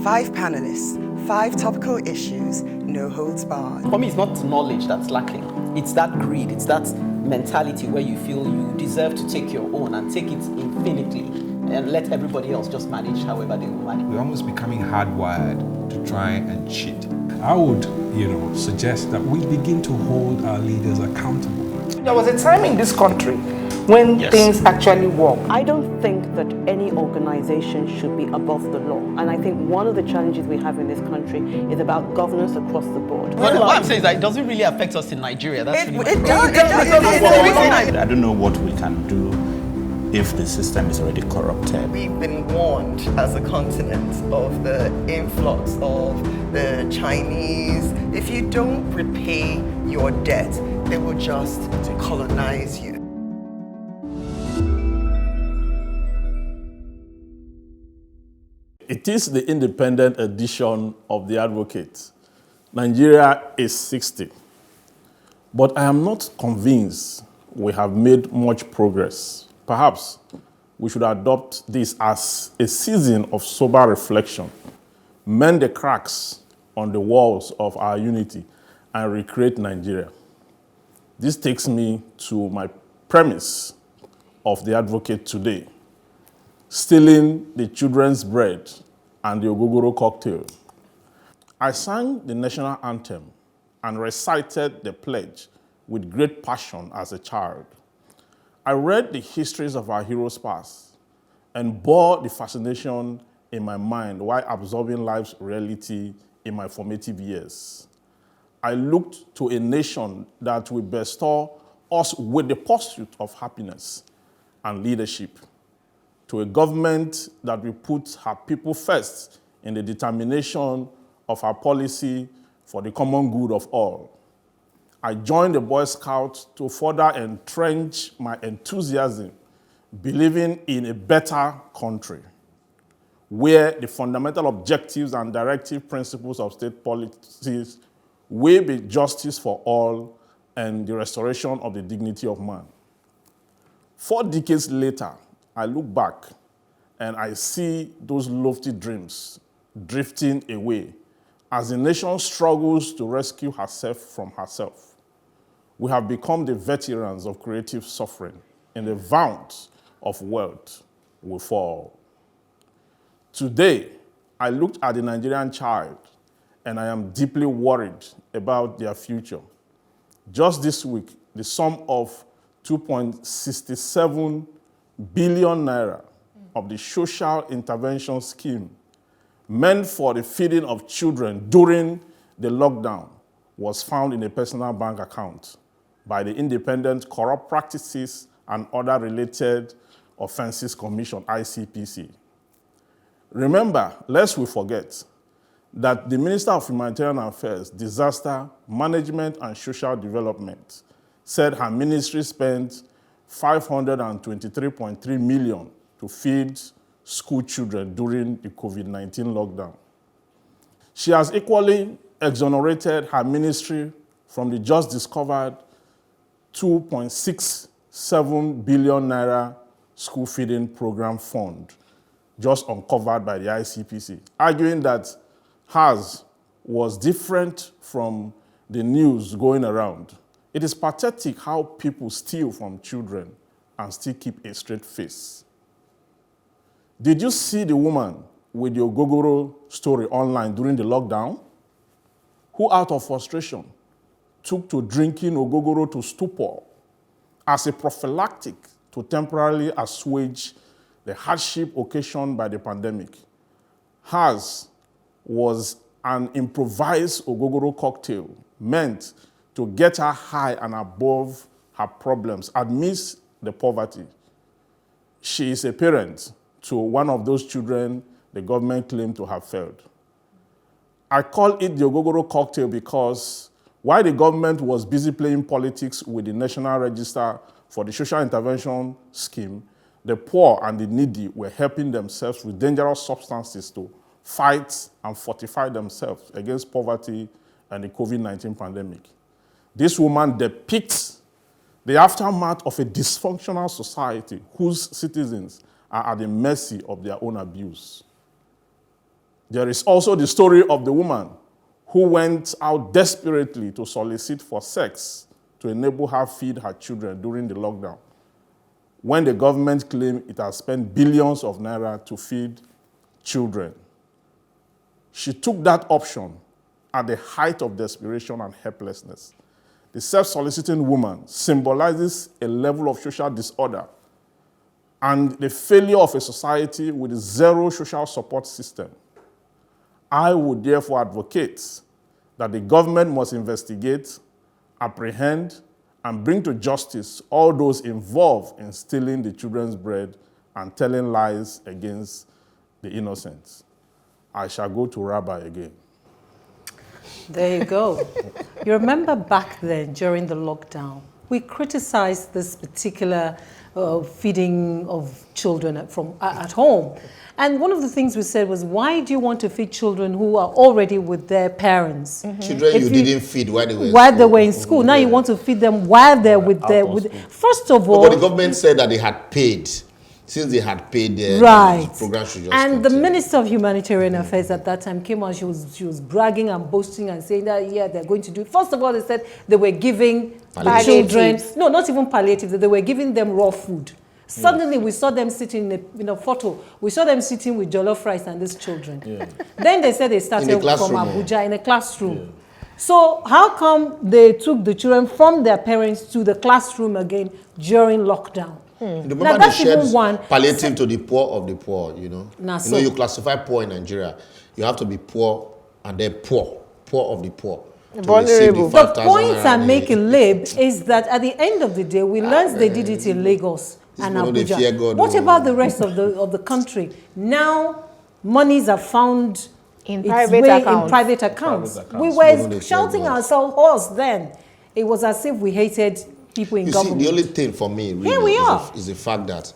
5 panelists, 5 topical issues, no holds barred. For me, it's not knowledge that's lacking. It's that greed, it's that mentality where you feel you deserve to take your own and take it infinitely and let everybody else just manage however they will manage. We're almost becoming hardwired to try and cheat. I would, suggest that we begin to hold our leaders accountable. There was a time in this country when things actually work. I don't think that any organization should be above the law. And I think one of the challenges we have in this country is about governance across the board. Well, what I'm saying is that it doesn't really affect us in Nigeria. That's really It does. I don't know what we can do if the system is already corrupted. We've been warned as a continent of the influx of the Chinese. If you don't repay your debt, they will just colonize you. It is the independent edition of The Advocate. Nigeria is 60. But I am not convinced we have made much progress. Perhaps we should adopt this as a season of sober reflection, mend the cracks on the walls of our unity, and recreate Nigeria. This takes me to my premise of The Advocate today: stealing the children's bread and the Ogogoro cocktail. I sang the national anthem and recited the pledge with great passion as a child. I read the histories of our heroes past and bore the fascination in my mind while absorbing life's reality in my formative years. I looked to a nation that will bestow us with the pursuit of happiness and leadership, to a government that will put her people first in the determination of her policy for the common good of all. I joined the Boy Scouts to further entrench my enthusiasm, believing in a better country, where the fundamental objectives and directive principles of state policies will be justice for all and the restoration of the dignity of man. 4 decades later, I look back and I see those lofty dreams drifting away as the nation struggles to rescue herself from herself. We have become the veterans of creative suffering in the vault of wealth we fall. Today, I looked at the Nigerian child and I am deeply worried about their future. Just this week, the sum of 2.67 billion naira of the social intervention scheme meant for the feeding of children during the lockdown was found in a personal bank account by the Independent Corrupt Practices and Other Related Offences Commission, ICPC. Remember, lest we forget, that the Minister of Humanitarian Affairs, Disaster Management and Social Development said her ministry spent 523.3 million to feed school children during the COVID-19 lockdown. She has equally exonerated her ministry from the just discovered 2.67 billion naira school feeding program fund just uncovered by the ICPC, arguing that hers was different from the news going around. It is pathetic how people steal from children and still keep a straight face. Did you see the woman with the Ogogoro story online during the lockdown, who out of frustration took to drinking Ogogoro to stupor as a prophylactic to temporarily assuage the hardship occasioned by the pandemic? Hers was an improvised Ogogoro cocktail meant to get her high and above her problems amidst the poverty. She is a parent to one of those children the government claimed to have failed. I call it the Ogogoro cocktail because while the government was busy playing politics with the National Register for the Social Intervention Scheme, the poor and the needy were helping themselves with dangerous substances to fight and fortify themselves against poverty and the COVID-19 pandemic. This woman depicts the aftermath of a dysfunctional society whose citizens are at the mercy of their own abuse. There is also the story of the woman who went out desperately to solicit for sex to enable her feed her children during the lockdown, when the government claimed it has spent billions of naira to feed children. She took that option at the height of desperation and helplessness. The self-soliciting woman symbolizes a level of social disorder and the failure of a society with zero social support system. I would therefore advocate that the government must investigate, apprehend, and bring to justice all those involved in stealing the children's bread and telling lies against the innocent. I shall go to Rabbi again. There you go. You remember back then, during the lockdown, we criticized this particular feeding of children at home. And one of the things we said was, why do you want to feed children who are already with their parents? Children you didn't feed while they were in while school. they were in school. Now you want to feed them while they're with their... First of all... But the government said that they had paid. Since they had paid, the program should just And continue. the Minister of Humanitarian Affairs at that time came out, she was bragging and boasting and saying that, yeah, they're going to do it. First of all, they said they were giving the children... No, not even palliative. They were giving them raw food. Suddenly, we saw them sitting in a photo. We saw them sitting with jollof rice and these children. Yeah. Then they said they started from Abuja in a classroom. Yeah. So how come they took the children from their parents to the classroom again during lockdown? Remember they shared palliative to the poor of the poor, you know. You classify poor in Nigeria. You have to be poor and then poor of the poor. Vulnerable. The point I'm making, Lib, is that at the end of the day, we learned they did it in Lagos and Abuja. What about the rest of the country? Now, monies are found in private accounts. We were shouting ourselves hoarse then. It was as if we hated people in government. See, the only thing for me really is the fact that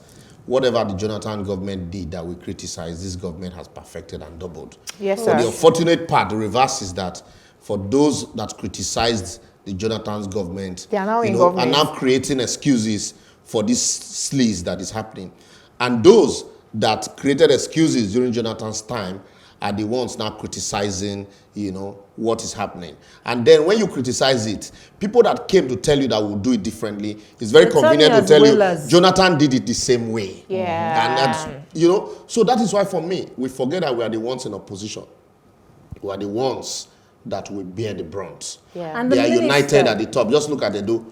whatever the Jonathan government did that we criticize, this government has perfected and doubled. Yes, sir. But the unfortunate part, the reverse, is that for those that criticized the Jonathan's government, they are now in government, are now creating excuses for this sleaze that is happening. And those that created excuses during Jonathan's time are the ones now criticizing, what is happening. And then when you criticize it, people that came to tell you that we'll do it differently, it's very convenient to tell you, Jonathan did it the same way. Yeah. And so that is why for me, we forget that we are the ones in opposition. We are the ones that will bear the brunt. Yeah. And they are united at the top. Just look at the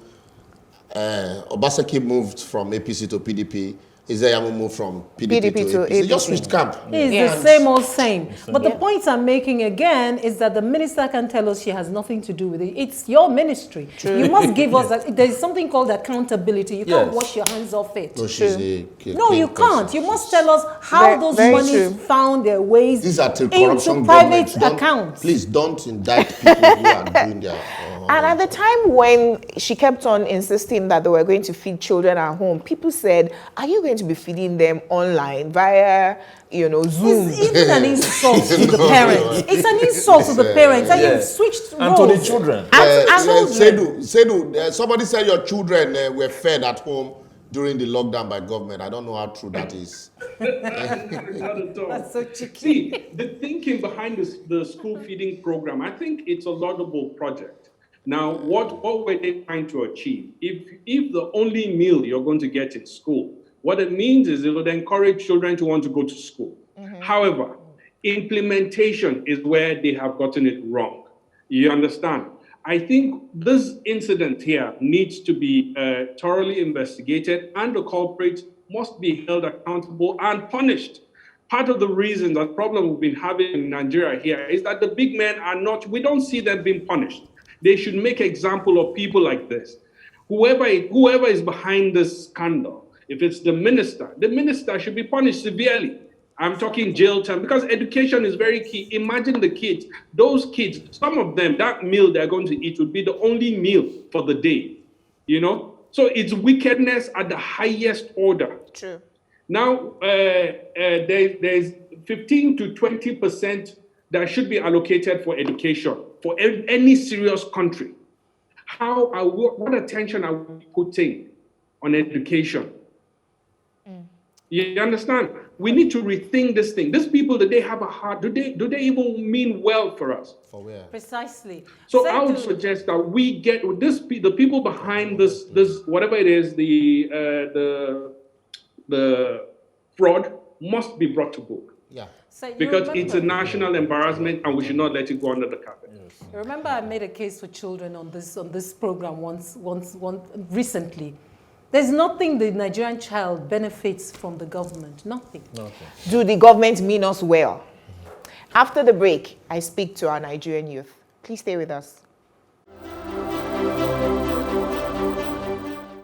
Obaseki moved from APC to PDP. Isaiah moved from PDP to APC. They just switched camp. It's the same old same. But the point I'm making again is that the minister can tell us she has nothing to do with it. It's your ministry. True. You must give us that. There's something called accountability. You can't wash your hands off it. No, you can't. You must tell us how those monies found their ways into private accounts. Please don't indict people who are doing their... And at the time when she kept on insisting that they were going to feed children at home, people said, are you going to be feeding them online via, Zoom? It's even an insult to the parents. It's an insult to the parents. And you've switched roles. And to the children. Sedu, somebody said your children were fed at home during the lockdown by government. I don't know how true that is. That's so cheeky. See, the thinking behind the school feeding program, I think it's a laudable project. Now, what were they trying to achieve? If the only meal you're going to get in school, what it means is it would encourage children to want to go to school. Mm-hmm. However, implementation is where they have gotten it wrong. You understand? I think this incident here needs to be thoroughly investigated, and the culprits must be held accountable and punished. Part of the reason that problem we've been having in Nigeria here is that the big men we don't see them being punished. They should make example of people like this. Whoever is behind this scandal, if it's the minister should be punished severely. I'm talking jail term, because education is very key. Imagine the kids, those kids, some of them, that meal they're going to eat would be the only meal for the day, So it's wickedness at the highest order. True. Now, there's 15 to 20% that should be allocated for education for any serious country. What attention are we putting on education? You understand? We need to rethink this thing. These people, do they have a heart? Do they even mean well for us? For where? Precisely. So I would suggest that we get the people behind this whatever it is, the fraud must be brought to book. Yeah. So because it's a national embarrassment and we should not let it go under the carpet. Yes. Remember, I made a case for children on this program once recently. There's nothing the Nigerian child benefits from the government. Nothing. Do the government mean us well? After the break, I speak to our Nigerian youth. Please stay with us.